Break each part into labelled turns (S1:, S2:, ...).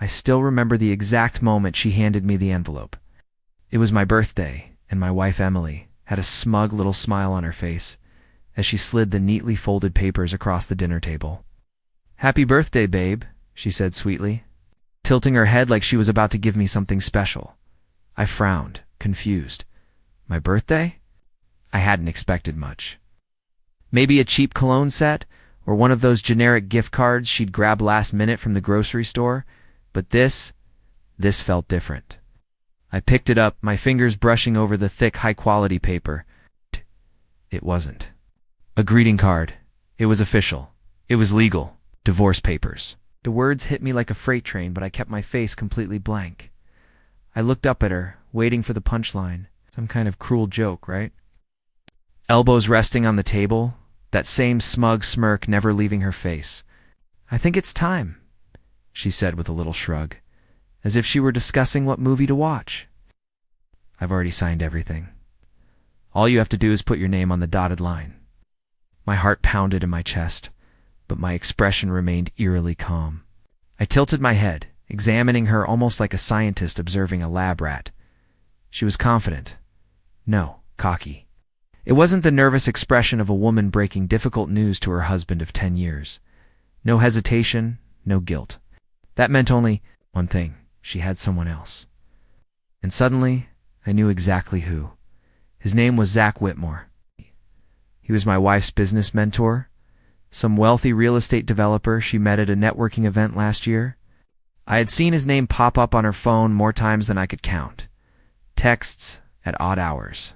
S1: still remember the exact moment she handed me the envelope. It was my birthday, and my wife Emily had a smug little smile on her face as she slid the neatly folded papers across the dinner table. "Happy birthday, babe," she said sweetly, tilting her head like she was about to give me something special. I frowned, confused. My birthday? I hadn't expected much. Maybe a cheap cologne set, or one of those generic gift cards she'd grab last minute from the grocery store, but this felt different. I picked it up, my fingers brushing over the thick, high-quality paper. It wasn't a greeting card. It was official. It was legal. Divorce papers. The words hit me like a freight train, but I kept my face completely blank. I looked up at her, waiting for the punchline. Some kind of cruel joke, right? Elbows resting on the table, that same smug smirk never leaving her face. "I think it's time," she said with a little shrug, as if she were discussing what movie to watch. "I've already signed everything. All you have to do is put your name on the dotted line." My heart pounded in my chest, but my expression remained eerily calm. I tilted my head, examining her almost like a scientist observing a lab rat. She was confident. No, cocky. It wasn't the nervous expression of a woman breaking difficult news to her husband of 10 years. No hesitation, no guilt. That meant only one thing: she had someone else. And suddenly, I knew exactly who. His name was Zach Whitmore. He was my wife's business mentor, some wealthy real estate developer she met at a networking event last year. I had seen his name pop up on her phone more times than I could count. Texts at odd hours.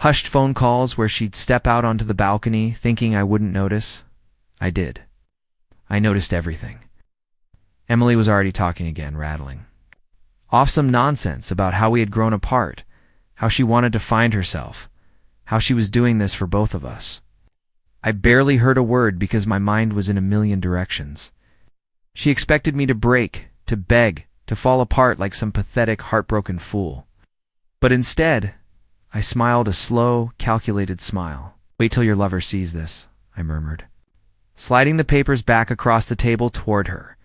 S1: Hushed phone calls where she'd step out onto the balcony thinking I wouldn't notice. I did. I noticed everything. Emily was already talking again, rattling off some nonsense about how we had grown apart, how she wanted to find herself, how she was doing this for both of us. I barely heard a word because my mind was in a million directions. She expected me to break, to beg, to fall apart like some pathetic, heartbroken fool. But instead, I smiled a slow, calculated smile. "Wait till your lover sees this," I murmured, sliding the papers back across the table toward her.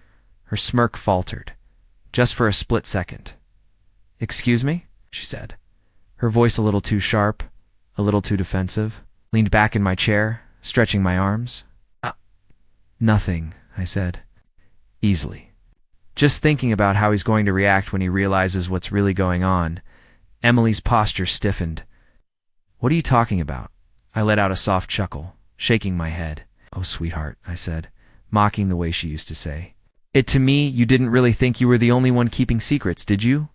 S1: Her smirk faltered, just for a split second. "Excuse me?" she said, her voice a little too sharp, a little too defensive. Leaned back in my chair, stretching my arms. "Nothing," I said, easily. Just thinking about how he's going to react when he realizes what's really going on. Emily's posture stiffened. "What are you talking about?" I let out a soft chuckle, shaking my head. "Oh, sweetheart," I said, mocking the way she used to say. To me, you didn't really think you were the only one keeping secrets, did you?"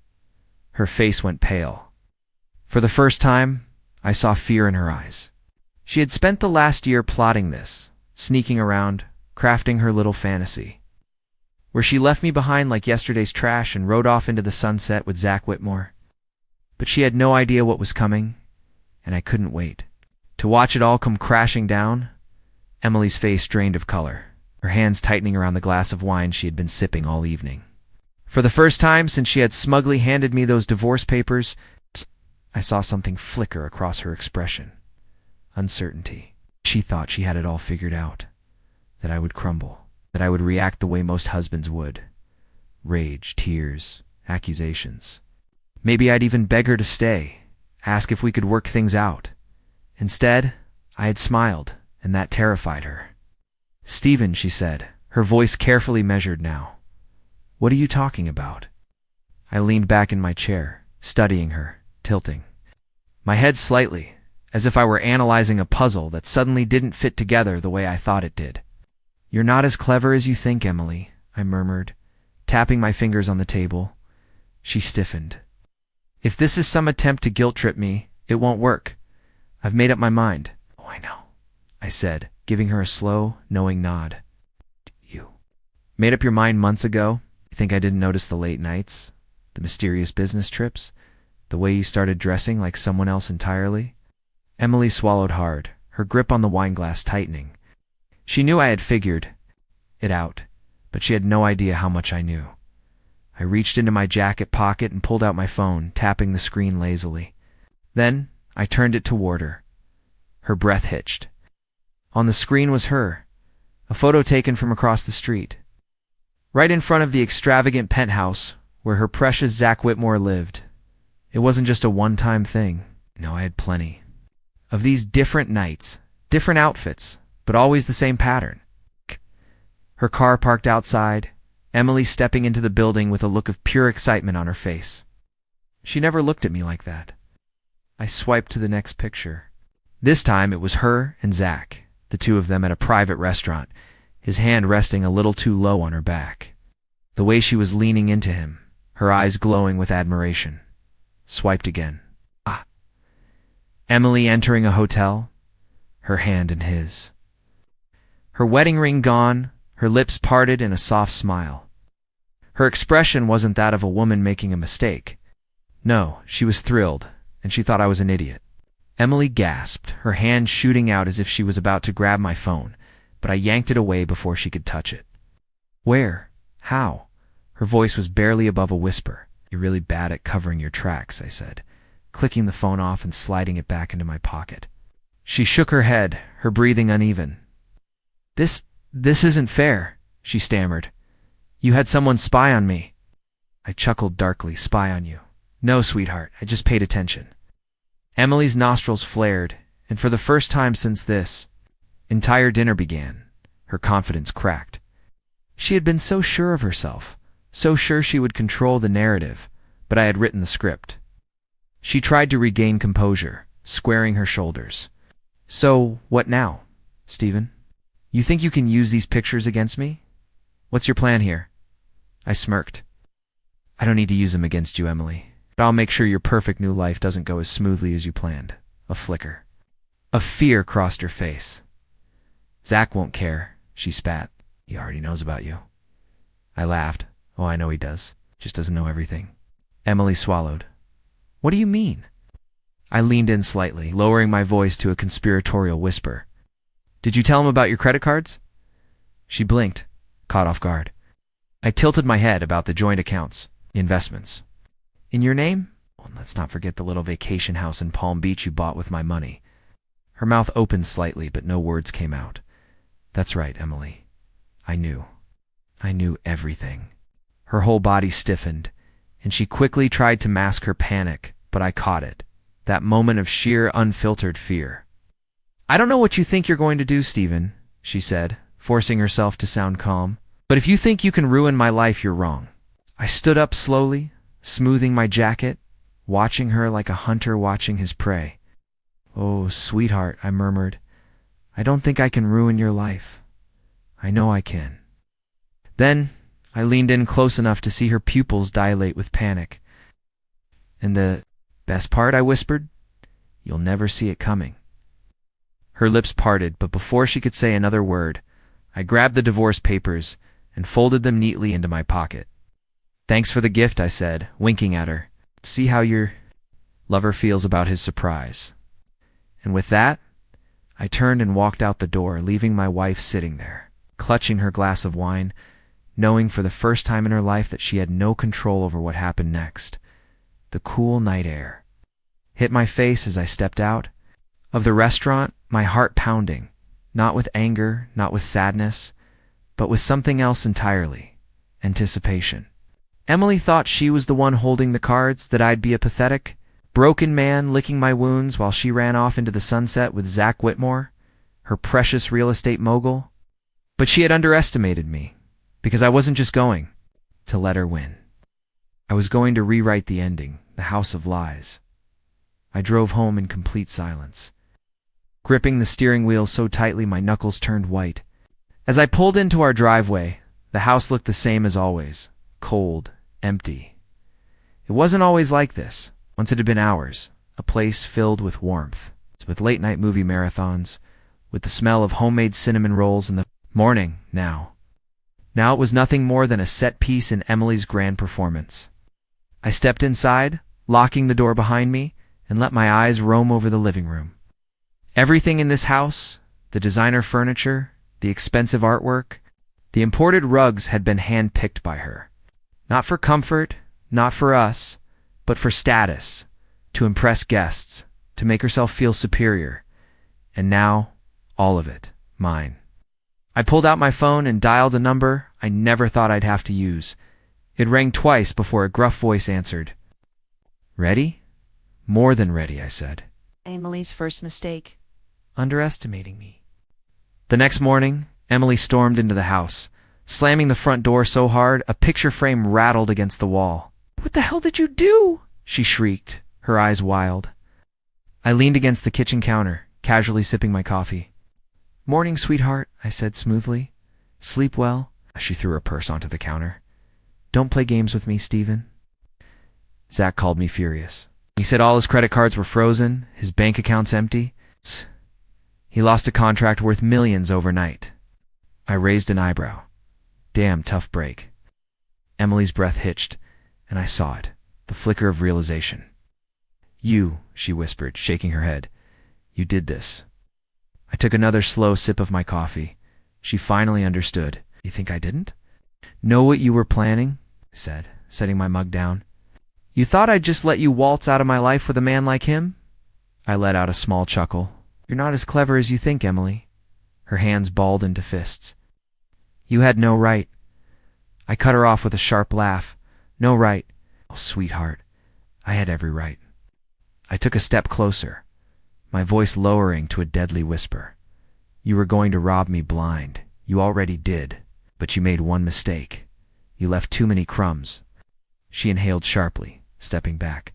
S1: Her face went pale. For the first time, I saw fear in her eyes. She had spent the last year plotting this, sneaking around, crafting her little fantasy, where she left me behind like yesterday's trash and rode off into the sunset with Zach Whitmore. But she had no idea what was coming, and I couldn't wait to watch it all come crashing down. Emily's face drained of color, her hands tightening around the glass of wine she had been sipping all evening. For the first time since she had smugly handed me those divorce papers, I saw something flicker across her expression. Uncertainty. She thought she had it all figured out, that I would crumble, that I would react the way most husbands would. Rage, tears, accusations. Maybe I'd even beg her to stay, ask if we could work things out. Instead, I had smiled, and that terrified her. "Stephen," she said, her voice carefully measured now. "What are you talking about?" I leaned back in my chair, studying her, tilting my head slightly, as if I were analyzing a puzzle that suddenly didn't fit together the way I thought it did. "You're not as clever as you think, Emily," I murmured, tapping my fingers on the table. She stiffened. "If this is some attempt to guilt-trip me, it won't work. I've made up my mind." "Oh, I know," I said, giving her a slow, knowing nod. "You made up your mind months ago? You think I didn't notice the late nights, the mysterious business trips, the way you started dressing like someone else entirely?" Emily swallowed hard, her grip on the wineglass tightening. She knew I had figured it out, but she had no idea how much I knew. I reached into my jacket pocket and pulled out my phone, tapping the screen lazily. Then I turned it toward her. Her breath hitched. On the screen was her, a photo taken from across the street. right in front of the extravagant penthouse where her precious Zach Whitmore lived. It wasn't just a one-time thing. No, I had plenty of these different nights, different outfits, but always the same pattern. Her car parked outside, Emily stepping into the building with a look of pure excitement on her face. She never looked at me like that. I swiped to the next picture. This time it was her and Zach, the two of them at a private restaurant, his hand resting a little too low on her back. The way she was leaning into him, her eyes glowing with admiration. Swiped again. Ah. Emily entering a hotel, her hand in his. Her wedding ring gone, her lips parted in a soft smile. Her expression wasn't that of a woman making a mistake. No, she was thrilled, and she thought I was an idiot. Emily gasped, her hand shooting out as if she was about to grab my phone, but I yanked it away before she could touch it. Where? How? Her voice was barely above a whisper. You're really bad at covering your tracks, I said, clicking the phone off and sliding it back into my pocket. She shook her head, her breathing uneven. This isn't fair, she stammered. You had someone spy on me. I chuckled darkly. Spy on you? No, sweetheart, I just paid attention. Emily's nostrils flared, and for the first time since this entire dinner began, her confidence cracked. She had been so sure of herself, so sure she would control the narrative, but I had written the script. She tried to regain composure, squaring her shoulders. So, what now, Stephen? You think you can use these pictures against me? What's your plan here? I smirked. I don't need to use them against you, Emily, but I'll make sure your perfect new life doesn't go as smoothly as you planned. A flicker of fear crossed her face. Zach won't care, she spat. He already knows about you. I laughed. Oh, I know he does. Just doesn't know everything. Emily swallowed. What do you mean? I leaned in slightly, lowering my voice to a conspiratorial whisper. Did you tell him about your credit cards? She blinked, caught off guard. I tilted my head about the joint accounts, the investments. In your name? Well, let's not forget the little vacation house in Palm Beach you bought with my money. Her mouth opened slightly, but no words came out. That's right, Emily. I knew. I knew everything. Her whole body stiffened, and she quickly tried to mask her panic, but I caught it. That moment of sheer, unfiltered fear. I don't know what you think you're going to do, Stephen, she said, forcing herself to sound calm. But if you think you can ruin my life, you're wrong. I stood up slowly, smoothing my jacket, watching her like a hunter watching his prey. Oh, sweetheart, I murmured. I don't think I can ruin your life. I know I can. Then I leaned in close enough to see her pupils dilate with panic. And the best part, I whispered, you'll never see it coming. Her lips parted, but before she could say another word, I grabbed the divorce papers and folded them neatly into my pocket. Thanks for the gift, I said, winking at her. See how your lover feels about his surprise. And with that, I turned and walked out the door, leaving my wife sitting there, clutching her glass of wine, knowing for the first time in her life that she had no control over what happened next. The cool night air hit my face as I stepped out of the restaurant, my heart pounding, not with anger, not with sadness, but with something else entirely, anticipation. Emily thought she was the one holding the cards, that I'd be a pathetic, broken man licking my wounds while she ran off into the sunset with Zach Whitmore, her precious real estate mogul. But she had underestimated me, because I wasn't just going to let her win. I was going to rewrite the ending, the house of lies. I drove home in complete silence, gripping the steering wheel so tightly my knuckles turned white. As I pulled into our driveway, the house looked the same as always, cold, empty. It wasn't always like this. Once it had been ours, a place filled with warmth, with late-night movie marathons, with the smell of homemade cinnamon rolls in the morning. Now it was nothing more than a set piece in Emily's grand performance. I stepped inside, locking the door behind me, and let my eyes roam over the living room. Everything in this house, the designer furniture, the expensive artwork, the imported rugs had been hand-picked by her. Not for comfort, not for us, but for status, to impress guests, to make herself feel superior. And now, all of it, mine. I pulled out my phone and dialed a number I never thought I'd have to use. It rang twice before a gruff voice answered. "Ready?" "More than ready," I said.
S2: Emily's first mistake.
S1: Underestimating me. The next morning, Emily stormed into the house, slamming the front door so hard a picture frame rattled against the wall. "What the hell did you do?" she shrieked, her eyes wild. I leaned against the kitchen counter, casually sipping my coffee. "Morning, sweetheart," I said smoothly. "Sleep well?" She threw her purse onto the counter. "Don't play games with me, Stephen." Zach called me furious. He said all his credit cards were frozen, his bank accounts empty. He lost a contract worth millions overnight. I raised an eyebrow. Damn tough break. Emily's breath hitched, and I saw it, the flicker of realization. "You," she whispered, shaking her head. "You did this." I took another slow sip of my coffee. She finally understood. "You think I didn't?" "Know what you were planning?" I said, setting my mug down. "You thought I'd just let you waltz out of my life with a man like him?" I let out a small chuckle. "You're not as clever as you think, Emily." Her hands balled into fists. "You had no right." I cut her off with a sharp laugh. "No right." "Oh, sweetheart, I had every right." I took a step closer, my voice lowering to a deadly whisper. "You were going to rob me blind. You already did. But you made one mistake. You left too many crumbs." She inhaled sharply, stepping back.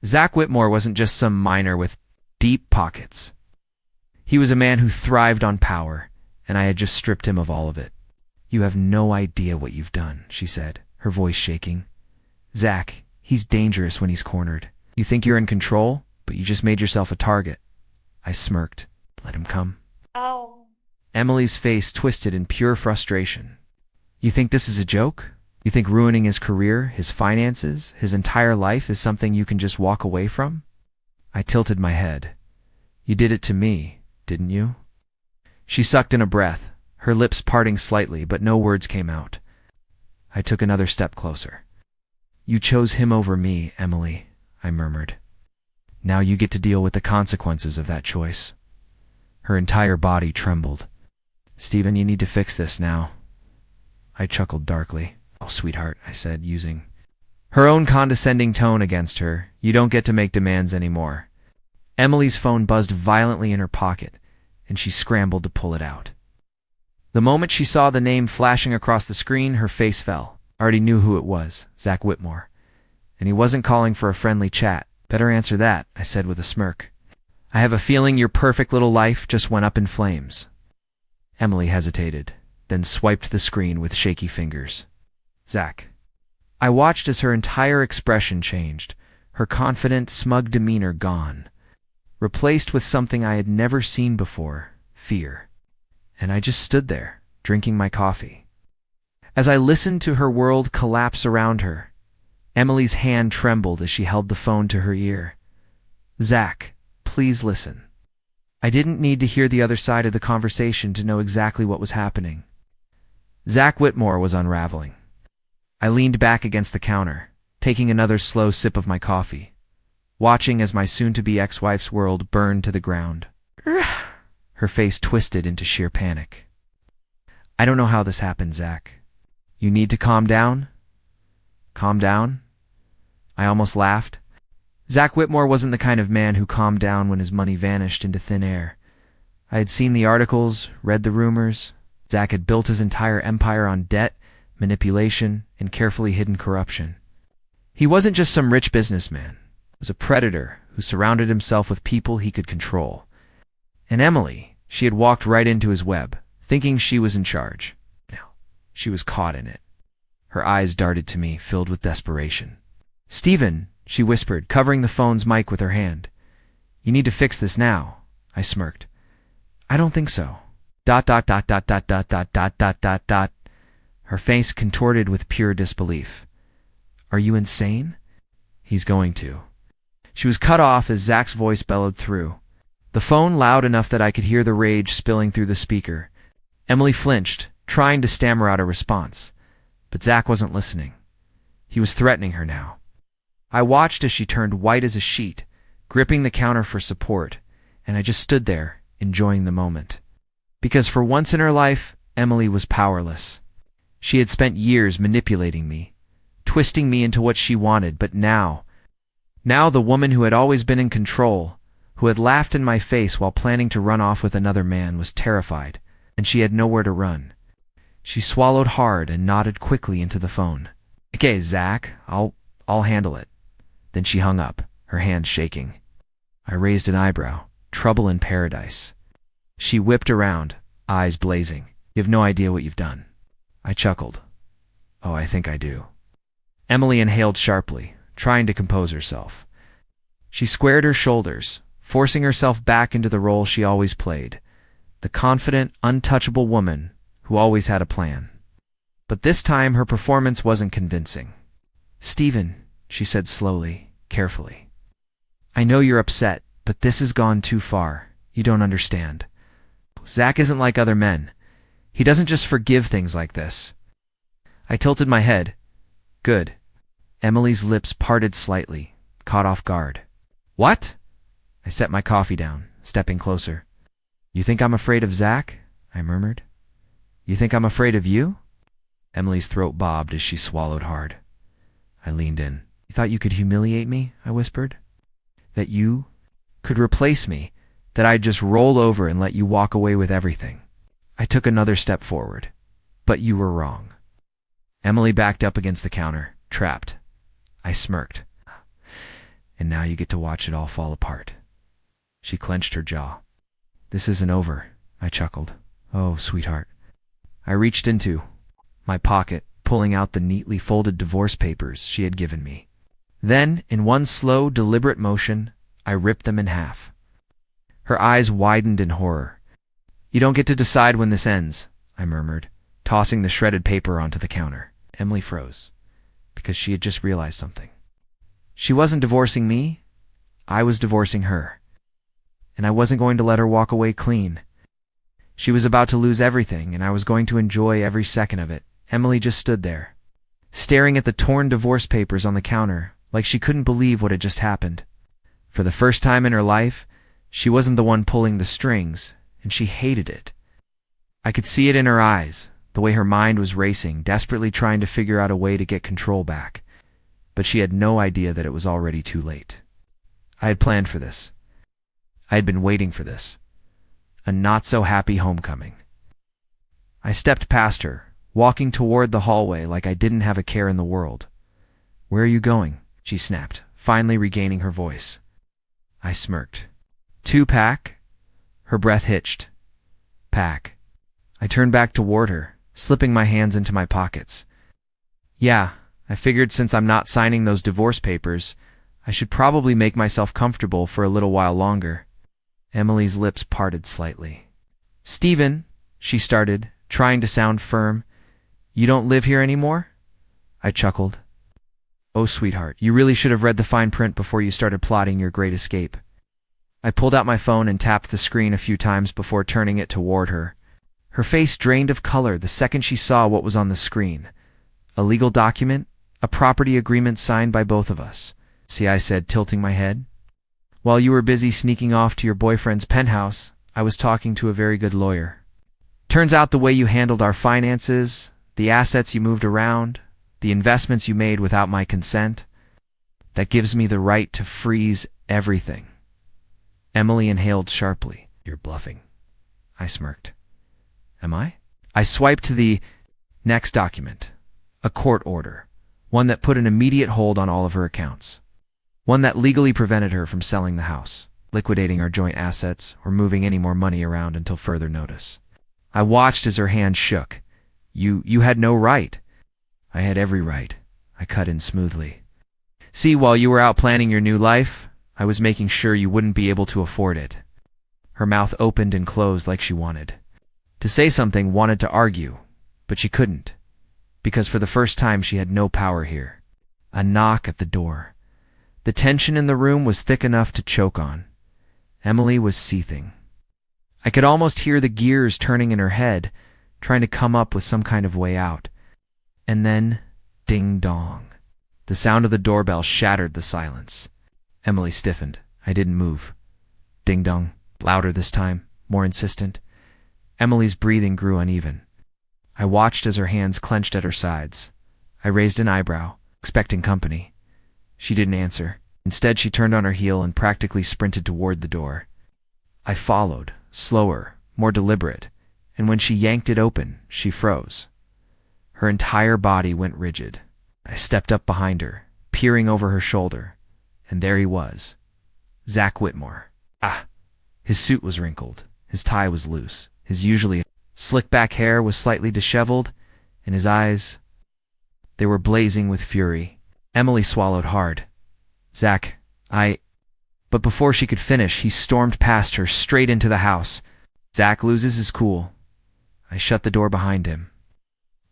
S1: Zach Whitmore wasn't just some miner with deep pockets. He was a man who thrived on power, and I had just stripped him of all of it. "You have no idea what you've done," she said, her voice shaking. "Zach, he's dangerous when he's cornered. You think you're in control, but you just made yourself a target." I smirked. "Let him come."
S2: Oh.
S1: Emily's face twisted in pure frustration. "You think this is a joke? You think ruining his career, his finances, his entire life is something you can just walk away from?" I tilted my head. "You did it to me, didn't you?" She sucked in a breath, her lips parting slightly, but no words came out. I took another step closer. "You chose him over me, Emily," I murmured. "Now you get to deal with the consequences of that choice." Her entire body trembled. "Stephen, you need to fix this now." I chuckled darkly. "Oh, sweetheart," I said, using her own condescending tone against her. "You don't get to make demands anymore." Emily's phone buzzed violently in her pocket, and she scrambled to pull it out. The moment she saw the name flashing across the screen, her face fell. I already knew who it was, Zach Whitmore. And he wasn't calling for a friendly chat. "Better answer that," I said with a smirk. "I have a feeling your perfect little life just went up in flames." Emily hesitated, then swiped the screen with shaky fingers. "Zach." I watched as her entire expression changed, her confident, smug demeanor gone, replaced with something I had never seen before, fear. And I just stood there, drinking my coffee. As I listened to her world collapse around her, Emily's hand trembled as she held the phone to her ear. "Zach, please listen." I didn't need to hear the other side of the conversation to know exactly what was happening. Zach Whitmore was unraveling. I leaned back against the counter, taking another slow sip of my coffee, watching as my soon-to-be ex-wife's world burned to the ground. Her face twisted into sheer panic. "I don't know how this happened, Zach. You need to calm down." "Calm down?" I almost laughed. Zach Whitmore wasn't the kind of man who calmed down when his money vanished into thin air. I had seen the articles, read the rumors. Zach had built his entire empire on debt, manipulation, and carefully hidden corruption. He wasn't just some rich businessman. He was a predator who surrounded himself with people he could control. And Emily, she had walked right into his web, thinking she was in charge. Now, she was caught in it. Her eyes darted to me, filled with desperation. "Stephen," she whispered, covering the phone's mic with her hand. "You need to fix this now." I smirked. "I don't think so." ... Her face contorted with pure disbelief. "Are you insane?" "He's going to." She was cut off as Zach's voice bellowed through, the phone loud enough that I could hear the rage spilling through the speaker. Emily flinched, trying to stammer out a response. But Zach wasn't listening. He was threatening her now. I watched as she turned white as a sheet, gripping the counter for support, and I just stood there, enjoying the moment. Because for once in her life, Emily was powerless. She had spent years manipulating me, twisting me into what she wanted, but now the woman who had always been in control, who had laughed in my face while planning to run off with another man, was terrified, and she had nowhere to run. She swallowed hard and nodded quickly into the phone. "Okay, Zach, I'll handle it." Then she hung up, her hands shaking. I raised an eyebrow. Trouble in paradise. She whipped around, eyes blazing. "You have no idea what you've done." I chuckled. "Oh, I think I do." Emily inhaled sharply, trying to compose herself. She squared her shoulders, forcing herself back into the role she always played, the confident, untouchable woman who always had a plan. But this time her performance wasn't convincing. "Stephen," she said slowly, carefully, "I know you're upset, but this has gone too far. You don't understand. Zach isn't like other men. He doesn't just forgive things like this." I tilted my head. "Good." Emily's lips parted slightly, caught off guard. "What?" I set my coffee down, stepping closer. "You think I'm afraid of Zach?" I murmured. "You think I'm afraid of you?" Emily's throat bobbed as she swallowed hard. I leaned in. "You thought you could humiliate me?" I whispered. "That you could replace me, that I'd just roll over and let you walk away with everything." I took another step forward. "But you were wrong." Emily backed up against the counter, trapped. I smirked. "And now you get to watch it all fall apart." She clenched her jaw. "This isn't over," I chuckled. "Oh, sweetheart." I reached into my pocket, pulling out the neatly folded divorce papers she had given me. Then, in one slow, deliberate motion, I ripped them in half. Her eyes widened in horror. "You don't get to decide when this ends," I murmured, tossing the shredded paper onto the counter. Emily froze, because she had just realized something. She wasn't divorcing me. I was divorcing her. And I wasn't going to let her walk away clean. She was about to lose everything, and I was going to enjoy every second of it. Emily just stood there, staring at the torn divorce papers on the counter, like she couldn't believe what had just happened. For the first time in her life, she wasn't the one pulling the strings, and she hated it. I could see it in her eyes, the way her mind was racing, desperately trying to figure out a way to get control back. But she had no idea that it was already too late. I had planned for this. I had been waiting for this. A not-so-happy homecoming. I stepped past her, walking toward the hallway like I didn't have a care in the world. "Where are you going?" she snapped, finally regaining her voice. I smirked. "To pack?" Her breath hitched. "Pack." I turned back toward her, slipping my hands into my pockets. "Yeah, I figured since I'm not signing those divorce papers, I should probably make myself comfortable for a little while longer." Emily's lips parted slightly. "Stephen," she started, trying to sound firm, "you don't live here anymore?" I chuckled. "Oh, sweetheart, you really should have read the fine print before you started plotting your great escape." I pulled out my phone and tapped the screen a few times before turning it toward her. Her face drained of color the second she saw what was on the screen. A legal document, a property agreement signed by both of us. "See," I said, tilting my head. "While you were busy sneaking off to your boyfriend's penthouse, I was talking to a very good lawyer. Turns out the way you handled our finances, the assets you moved around, the investments you made without my consent, that gives me the right to freeze everything." Emily inhaled sharply. "You're bluffing." I smirked. "Am I?" I swiped to the next document. A court order. One that put an immediate hold on all of her accounts. One that legally prevented her from selling the house, liquidating our joint assets, or moving any more money around until further notice. I watched as her hand shook. You had no right." "I had every right," I cut in smoothly. "See, while you were out planning your new life, I was making sure you wouldn't be able to afford it." Her mouth opened and closed like she wanted to say something, wanted to argue, but she couldn't, because for the first time she had no power here. A knock at the door. The tension in the room was thick enough to choke on. Emily was seething. I could almost hear the gears turning in her head, trying to come up with some kind of way out. And then, ding-dong. The sound of the doorbell shattered the silence. Emily stiffened. I didn't move. Ding-dong. Louder this time, more insistent. Emily's breathing grew uneven. I watched as her hands clenched at her sides. I raised an eyebrow, expecting company. She didn't answer. Instead, she turned on her heel and practically sprinted toward the door. I followed, slower, more deliberate, and when she yanked it open, she froze. Her entire body went rigid. I stepped up behind her, peering over her shoulder, and there he was. Zach Whitmore. Ah! His suit was wrinkled, his tie was loose, his usually slick-back hair was slightly disheveled, and his eyes, they were blazing with fury. Emily swallowed hard. Zach, But before she could finish, he stormed past her, straight into the house. Zach loses his cool. I shut the door behind him.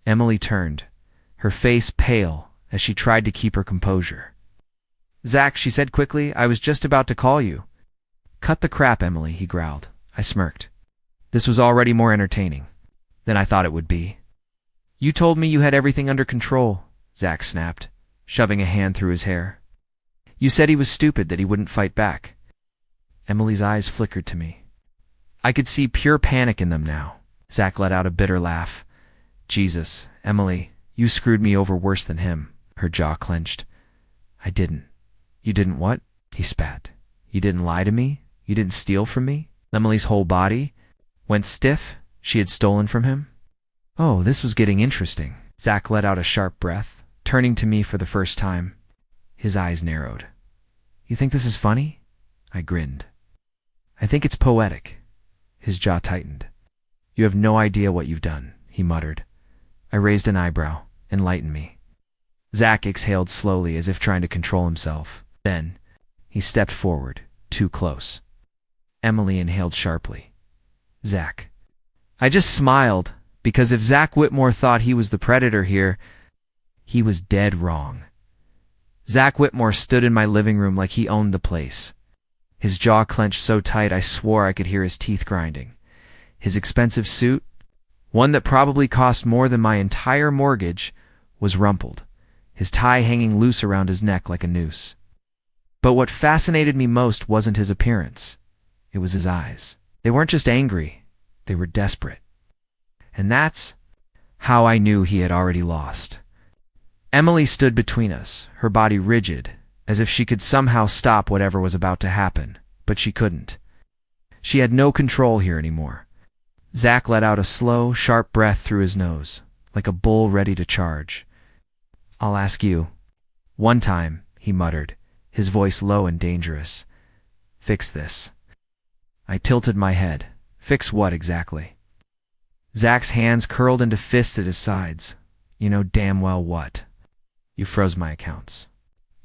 S1: Emily turned, her face pale as she tried to keep her composure. Zach, she said quickly, I was just about to call you. Cut the crap, Emily, he growled. I smirked. This was already more entertaining than I thought it would be. You told me you had everything under control, Zach snapped, shoving a hand through his hair. You said he was stupid, that he wouldn't fight back. Emily's eyes flickered to me. I could see pure panic in them now. Zach let out a bitter laugh. Jesus, Emily, you screwed me over worse than him. Her jaw clenched. I didn't. You didn't what? He spat. You didn't lie to me? You didn't steal from me? Emily's whole body went stiff. She had stolen from him? Oh, this was getting interesting. Zach let out a sharp breath, turning to me for the first time. His eyes narrowed. You think this is funny? I grinned. I think it's poetic. His jaw tightened. You have no idea what you've done, he muttered. I raised an eyebrow. Enlighten me. Zach exhaled slowly as if trying to control himself. Then, he stepped forward, too close. Emily inhaled sharply. Zach. I just smiled, because if Zach Whitmore thought he was the predator here, he was dead wrong. Zach Whitmore stood in my living room like he owned the place. His jaw clenched so tight I swore I could hear his teeth grinding. His expensive suit, one that probably cost more than my entire mortgage, was rumpled, his tie hanging loose around his neck like a noose. But what fascinated me most wasn't his appearance. It was his eyes. They weren't just angry, they were desperate. And that's how I knew he had already lost. Emily stood between us, her body rigid, as if she could somehow stop whatever was about to happen, but she couldn't. She had no control here anymore. Zach let out a slow, sharp breath through his nose, like a bull ready to charge. I'll ask you. One time, he muttered, his voice low and dangerous. Fix this. I tilted my head. Fix what exactly? Zach's hands curled into fists at his sides. You know damn well what. You froze my accounts.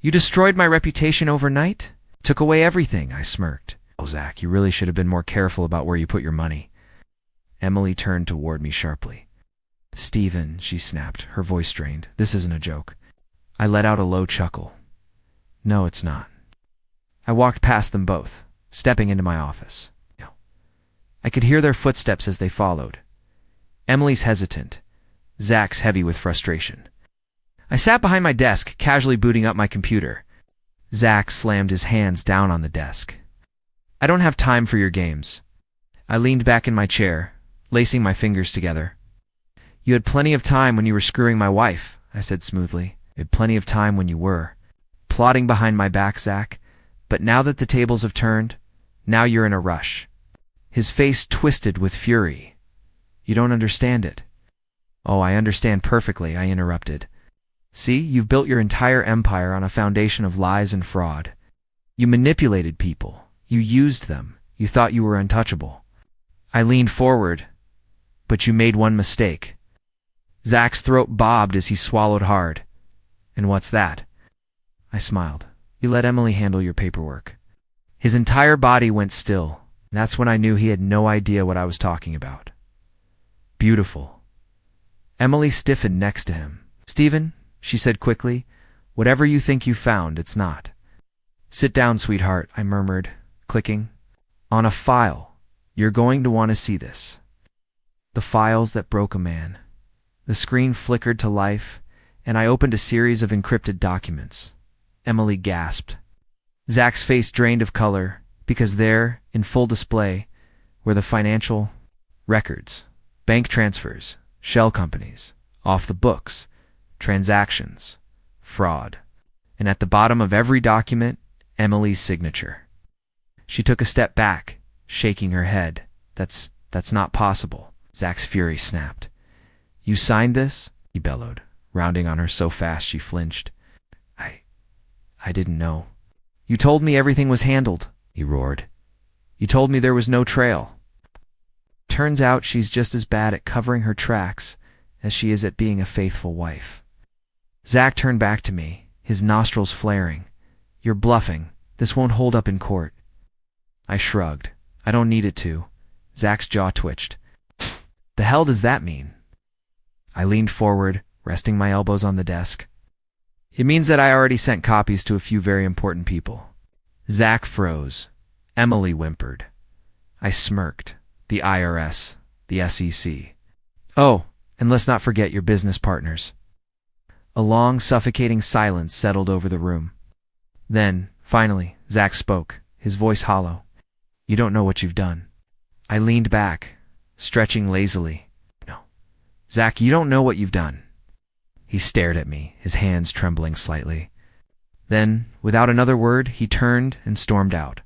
S1: You destroyed my reputation overnight? Took away everything, I smirked. Oh, Zach, you really should have been more careful about where you put your money. Emily turned toward me sharply. Stephen, she snapped, her voice strained. This isn't a joke. I let out a low chuckle. No, it's not. I walked past them both, stepping into my office. I could hear their footsteps as they followed. Emily's hesitant, Zach's heavy with frustration. I sat behind my desk, casually booting up my computer. Zach slammed his hands down on the desk. I don't have time for your games. I leaned back in my chair, lacing my fingers together. You had plenty of time when you were screwing my wife, I said smoothly. You had plenty of time when you were. Plotting behind my back, Zach. But now that the tables have turned, now you're in a rush. His face twisted with fury. You don't understand it. Oh, I understand perfectly, I interrupted. See, you've built your entire empire on a foundation of lies and fraud. You manipulated people. You used them. You thought you were untouchable. I leaned forward, but you made one mistake. Zach's throat bobbed as he swallowed hard. And what's that? I smiled. You let Emily handle your paperwork. His entire body went still. That's when I knew he had no idea what I was talking about. Beautiful. Emily stiffened next to him. Stephen, she said quickly, whatever you think you found, it's not. Sit down, sweetheart, I murmured, clicking. On a file. You're going to want to see this. The files that broke a man. The screen flickered to life, and I opened a series of encrypted documents. Emily gasped. Zach's face drained of color, because there, in full display, were the financial records, bank transfers, shell companies, off the books, transactions, fraud. And at the bottom of every document, Emily's signature. She took a step back, shaking her head. That's not possible. Zach's fury snapped. You signed this? He bellowed, rounding on her so fast she flinched. I didn't know. You told me everything was handled, he roared. You told me there was no trail. Turns out she's just as bad at covering her tracks as she is at being a faithful wife. Zach turned back to me, his nostrils flaring. You're bluffing. This won't hold up in court. I shrugged. I don't need it to. Zach's jaw twitched. The hell does that mean? I leaned forward, resting my elbows on the desk. It means that I already sent copies to a few very important people. Zach froze. Emily whimpered. I smirked. The IRS, the SEC. Oh, and let's not forget your business partners. A long, suffocating silence settled over the room. Then, finally, Zach spoke, his voice hollow. You don't know what you've done. I leaned back, stretching lazily. No. Zach, you don't know what you've done. He stared at me, his hands trembling slightly. Then, without another word, he turned and stormed out.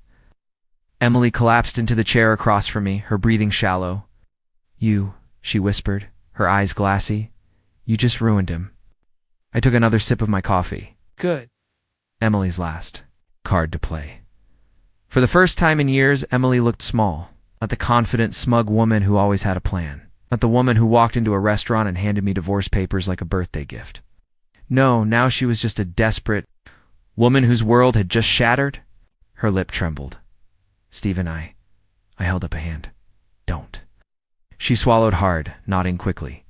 S1: Emily collapsed into the chair across from me, her breathing shallow. You, she whispered, her eyes glassy. You just ruined him. I took another sip of my coffee. Good. Emily's last card to play. For the first time in years, Emily looked small, not the confident, smug woman who always had a plan. Not the woman who walked into a restaurant and handed me divorce papers like a birthday gift. No, now she was just a desperate woman whose world had just shattered. Her lip trembled. Steve, I held up a hand. Don't. She swallowed hard, nodding quickly.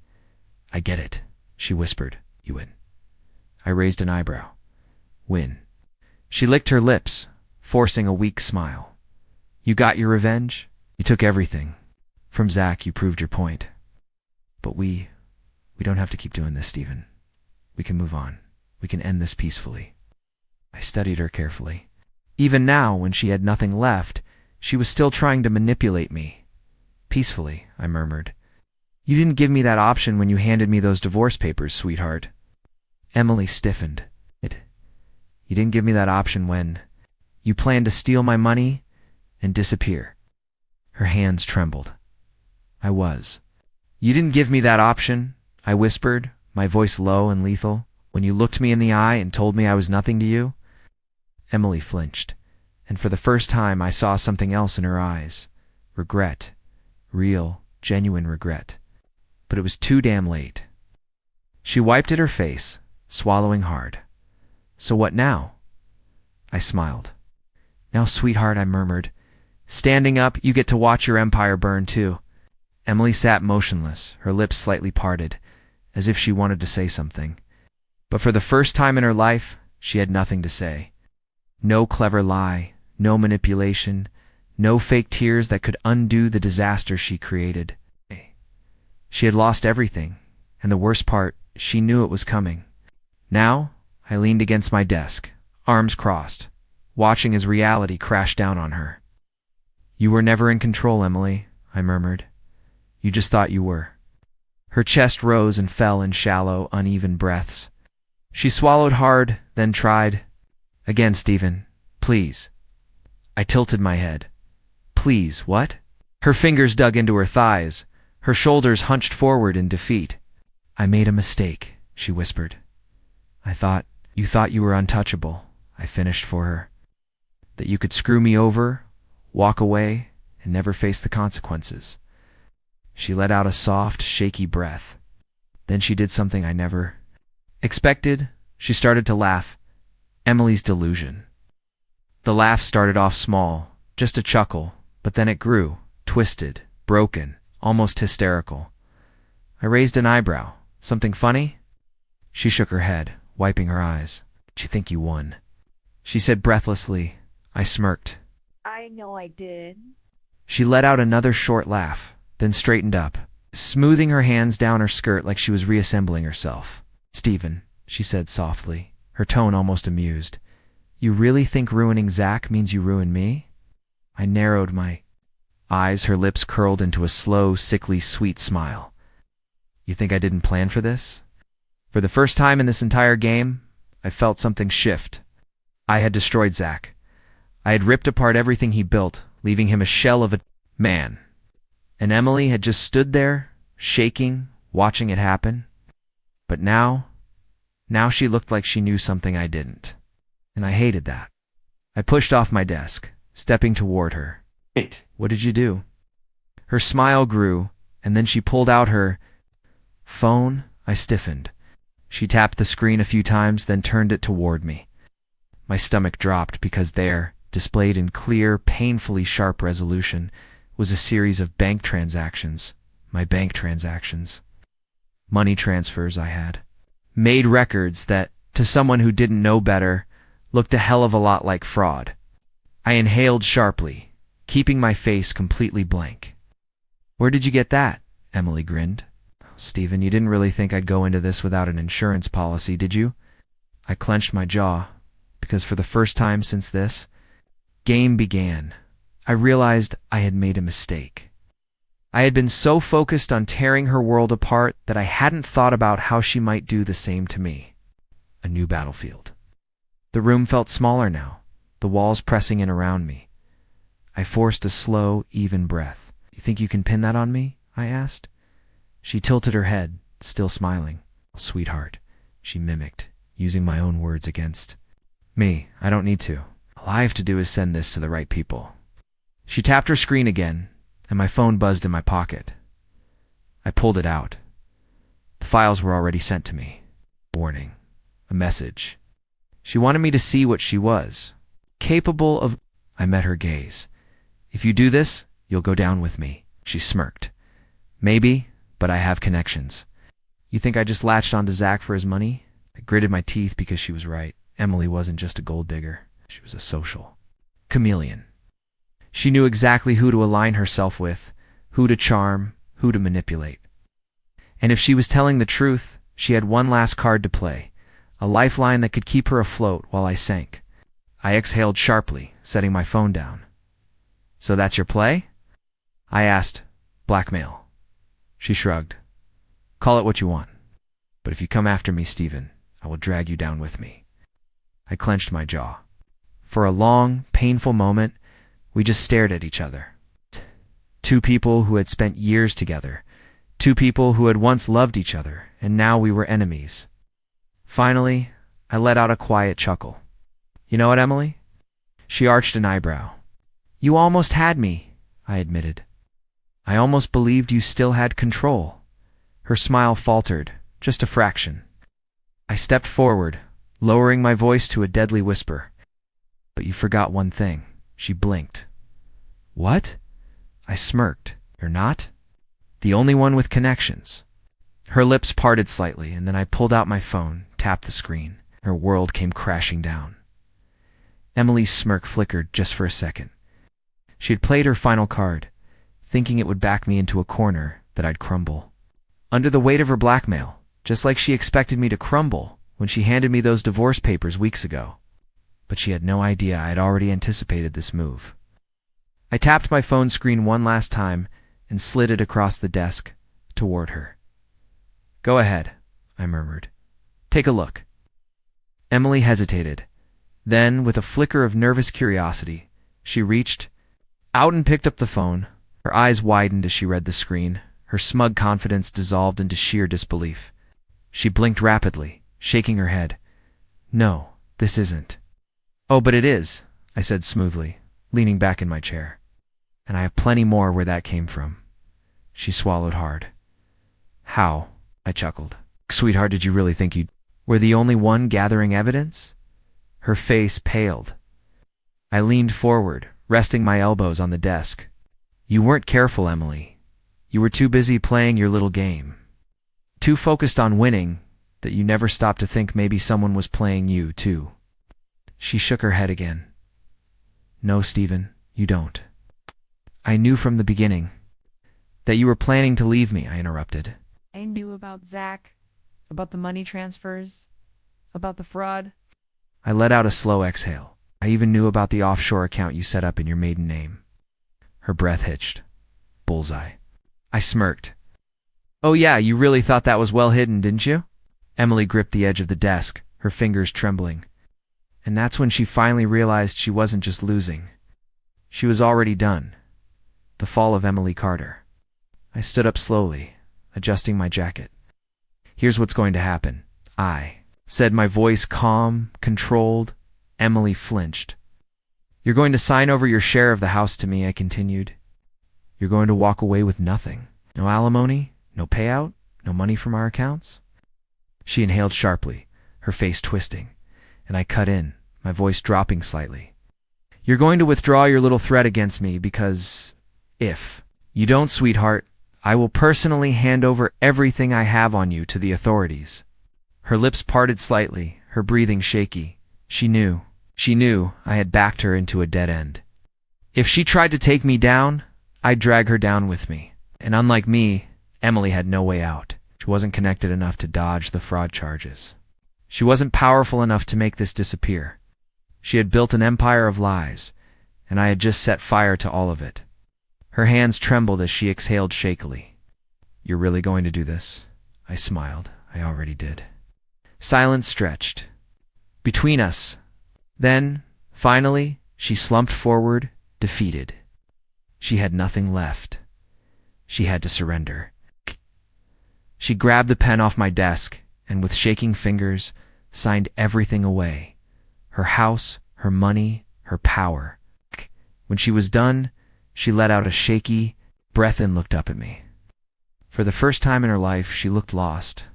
S1: I get it, she whispered. You win. I raised an eyebrow. Win. She licked her lips, forcing a weak smile. You got your revenge? You took everything. From Zach, you proved your point. But we don't have to keep doing this, Stephen. We can move on. We can end this peacefully. I studied her carefully. Even now, when she had nothing left, she was still trying to manipulate me. Peacefully, I murmured. You didn't give me that option when you handed me those divorce papers, sweetheart. Emily stiffened. You didn't give me that option when you planned to steal my money and disappear. Her hands trembled. I was. You didn't give me that option, I whispered, my voice low and lethal, when you looked me in the eye and told me I was nothing to you. Emily flinched, and for the first time I saw something else in her eyes. Regret. Real, genuine regret. But it was too damn late. She wiped at her face, swallowing hard. So what now? I smiled. Now, sweetheart, I murmured. Standing up, you get to watch your empire burn too. Emily sat motionless, her lips slightly parted, as if she wanted to say something. But for the first time in her life, she had nothing to say. No clever lie, no manipulation, no fake tears that could undo the disaster she created. She had lost everything, and the worst part, she knew it was coming. Now, I leaned against my desk, arms crossed, watching as reality crashed down on her. You were never in control, Emily, I murmured. You just thought you were. Her chest rose and fell in shallow, uneven breaths. She swallowed hard, then tried. Again, Stephen, please. I tilted my head. Please, what? Her fingers dug into her thighs, her shoulders hunched forward in defeat. I made a mistake, she whispered. You thought you were untouchable, I finished for her. That you could screw me over, walk away, and never face the consequences. She let out a soft, shaky breath. Then she did something I never expected. She started to laugh. Emily's delusion. The laugh started off small, just a chuckle, but then it grew, twisted, broken, almost hysterical. I raised an eyebrow. Something funny? She shook her head, wiping her eyes. "Do you think you won?" She said breathlessly. I smirked.
S2: I know I did.
S1: She let out another short laugh, then straightened up, smoothing her hands down her skirt like she was reassembling herself. "Stephen," she said softly, her tone almost amused, "you really think ruining Zach means you ruin me?" I narrowed my eyes, her lips curled into a slow, sickly, sweet smile. You think I didn't plan for this? For the first time in this entire game, I felt something shift. I had destroyed Zach. I had ripped apart everything he built, leaving him a shell of a man. And Emily had just stood there, shaking, watching it happen. But now she looked like she knew something I didn't. And I hated that. I pushed off my desk, stepping toward her.
S3: Wait.
S1: What did you do? Her smile grew, and then she pulled out her phone. I stiffened. She tapped the screen a few times, then turned it toward me. My stomach dropped because there, displayed in clear, painfully sharp resolution, was a series of bank transactions. My bank transactions. Money transfers I had. Made records that, to someone who didn't know better, looked a hell of a lot like fraud. I inhaled sharply, keeping my face completely blank. Where did you get that? Emily grinned. Stephen, you didn't really think I'd go into this without an insurance policy, did you? I clenched my jaw, because for the first time since this game began, I realized I had made a mistake. I had been so focused on tearing her world apart that I hadn't thought about how she might do the same to me. A new battlefield. The room felt smaller now, the walls pressing in around me. I forced a slow, even breath. You think you can pin that on me? I asked. She tilted her head, still smiling. Sweetheart, she mimicked, using my own words against me. I don't need to. All I have to do is send this to the right people. She tapped her screen again, and my phone buzzed in my pocket. I pulled it out. The files were already sent to me. Warning. A message. She wanted me to see what she was. Capable of... I met her gaze. If you do this, you'll go down with me. She smirked. Maybe, but I have connections. You think I just latched onto Zach for his money? I gritted my teeth because she was right. Emily wasn't just a gold digger. She was a social chameleon. She knew exactly who to align herself with, who to charm, who to manipulate. And if she was telling the truth, she had one last card to play, a lifeline that could keep her afloat while I sank. I exhaled sharply, setting my phone down. So that's your play? I asked. Blackmail. She shrugged. Call it what you want. But if you come after me, Stephen, I will drag you down with me. I clenched my jaw. For a long, painful moment, we just stared at each other. Two people who had spent years together. Two people who had once loved each other, and now we were enemies. Finally, I let out a quiet chuckle. You know what, Emily? She arched an eyebrow. You almost had me, I admitted. I almost believed you still had control. Her smile faltered, just a fraction. I stepped forward, lowering my voice to a deadly whisper. But you forgot one thing. She blinked. What? I smirked. You're not? The only one with connections. Her lips parted slightly, and then I pulled out my phone, tapped the screen. Her world came crashing down. Emily's smirk flickered just for a second. She had played her final card, thinking it would back me into a corner that I'd crumble. Under the weight of her blackmail, just like she expected me to crumble when she handed me those divorce papers weeks ago. But she had no idea I had already anticipated this move. I tapped my phone screen one last time and slid it across the desk toward her. Go ahead, I murmured. Take a look. Emily hesitated. Then, with a flicker of nervous curiosity, she reached out and picked up the phone. Her eyes widened as she read the screen. Her smug confidence dissolved into sheer disbelief. She blinked rapidly, shaking her head. No, this isn't. Oh, but it is, I said smoothly, leaning back in my chair. And I have plenty more where that came from. She swallowed hard. How? I chuckled. Sweetheart, did you really think you were the only one gathering evidence? Her face paled. I leaned forward, resting my elbows on the desk. You weren't careful, Emily. You were too busy playing your little game. Too focused on winning that you never stopped to think maybe someone was playing you, too. She shook her head again. No, Stephen, you don't. I knew from the beginning that you were planning to leave me, I interrupted.
S2: I knew about Zach, about the money transfers, about the fraud.
S1: I let out a slow exhale. I even knew about the offshore account you set up in your maiden name. Her breath hitched. Bullseye. I smirked. Oh yeah, you really thought that was well hidden, didn't you? Emily gripped the edge of the desk, her fingers trembling. And that's when she finally realized she wasn't just losing. She was already done. The fall of Emily Carter. I stood up slowly, adjusting my jacket. Here's what's going to happen. I said, my voice calm, controlled. Emily flinched. You're going to sign over your share of the house to me, I continued. You're going to walk away with nothing. No alimony, no payout, no money from our accounts. She inhaled sharply, her face twisting, and I cut in, my voice dropping slightly. You're going to withdraw your little threat against me because if you don't, sweetheart, I will personally hand over everything I have on you to the authorities. Her lips parted slightly, her breathing shaky. She knew I had backed her into a dead end. If she tried to take me down, I'd drag her down with me. And unlike me, Emily had no way out. She wasn't connected enough to dodge the fraud charges. She wasn't powerful enough to make this disappear. She had built an empire of lies, and I had just set fire to all of it. Her hands trembled as she exhaled shakily. You're really going to do this? I smiled. I already did. Silence stretched between us. Then, finally, she slumped forward, defeated. She had nothing left. She had to surrender. She grabbed the pen off my desk and with shaking fingers signed everything away. Her house, her money, her power. When she was done, she let out a shaky breath and looked up at me. For the first time in her life, she looked lost.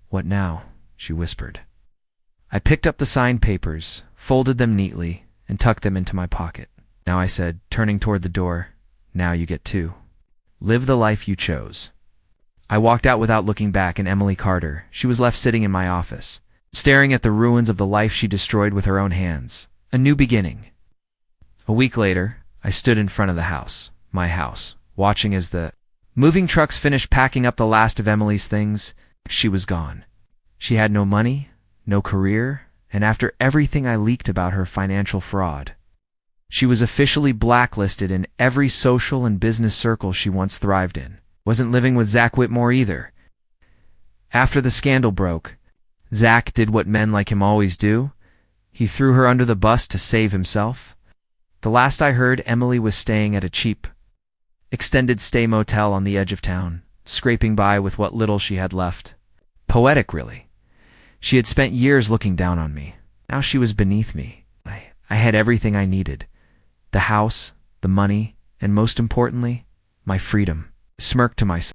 S1: What now? She whispered. I picked up the signed papers, folded them neatly, and tucked them into my pocket. Now, I said, turning toward the door, now you get to live the life you chose. I walked out without looking back, and Emily Carter, she was left sitting in my office, staring at the ruins of the life she destroyed with her own hands. A new beginning. A week later, I stood in front of the house, my house, watching as the moving trucks finished packing up the last of Emily's things. She was gone. She had no money, no career, and after everything I leaked about her financial fraud, she was officially blacklisted in every social and business circle she once thrived in. Wasn't living with Zach Whitmore either. After the scandal broke, Zach did what men like him always do. He threw her under the bus to save himself. The last I heard, Emily was staying at a cheap, extended stay motel on the edge of town, scraping by with what little she had left. Poetic, really. She had spent years looking down on me. Now she was beneath me. I had everything I needed. The house, the money, and most importantly, my freedom. I smirked to myself.